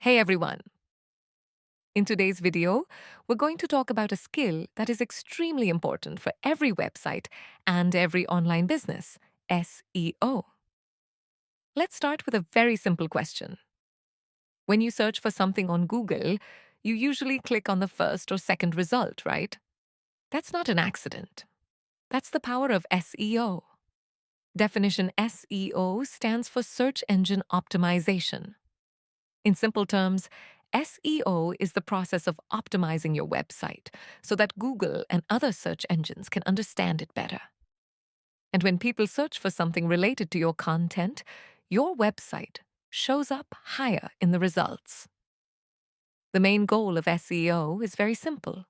Hey everyone! In today's video, we're going to talk about a skill that is extremely important for every website and every online business, SEO. Let's start with a very simple question. When you search for something on Google, you usually click on the first or second result, right? That's not an accident. That's the power of SEO. Definition: SEO stands for Search Engine Optimization. In simple terms, SEO is the process of optimizing your website so that Google and other search engines can understand it better. And when people search for something related to your content, your website shows up higher in the results. The main goal of SEO is very simple: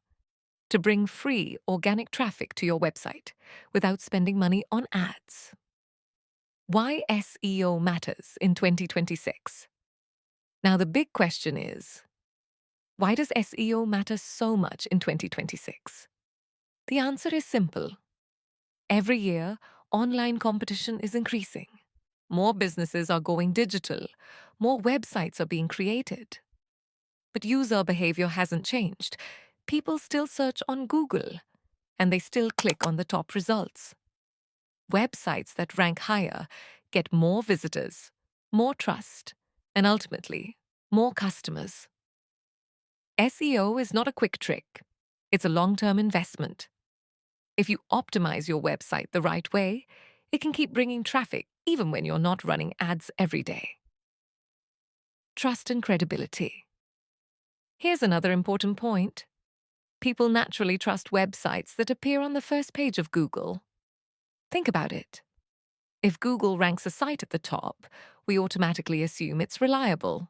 to bring free organic traffic to your website without spending money on ads. Why SEO matters in 2026? Now, the big question is, why does SEO matter so much in 2026? The answer is simple. Every year, online competition is increasing. More businesses are going digital. More websites are being created. But user behavior hasn't changed. People still search on Google, and they still click on the top results. Websites that rank higher get more visitors, more trust, and ultimately, more customers. SEO is not a quick trick. It's a long-term investment. If you optimize your website the right way, it can keep bringing traffic even when you're not running ads every day. Trust and credibility. Here's another important point. People naturally trust websites that appear on the first page of Google. Think about it. If Google ranks a site at the top, we automatically assume it's reliable.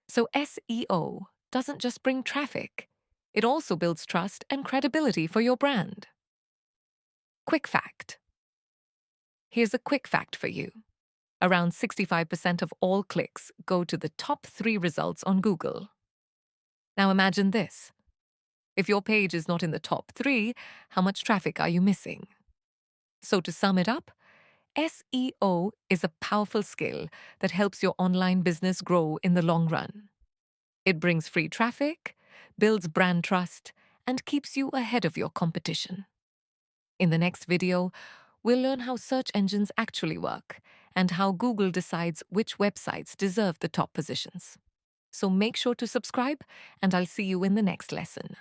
So SEO doesn't just bring traffic, it also builds trust and credibility for your brand. Quick fact. Here's a quick fact for you. Around 65% of all clicks go to the top 3 results on Google. Now imagine this. If your page is not in the top 3, how much traffic are you missing? So to sum it up, SEO is a powerful skill that helps your online business grow in the long run. It brings free traffic, builds brand trust, and keeps you ahead of your competition. In the next video, we'll learn how search engines actually work and how Google decides which websites deserve the top positions. So make sure to subscribe, and I'll see you in the next lesson.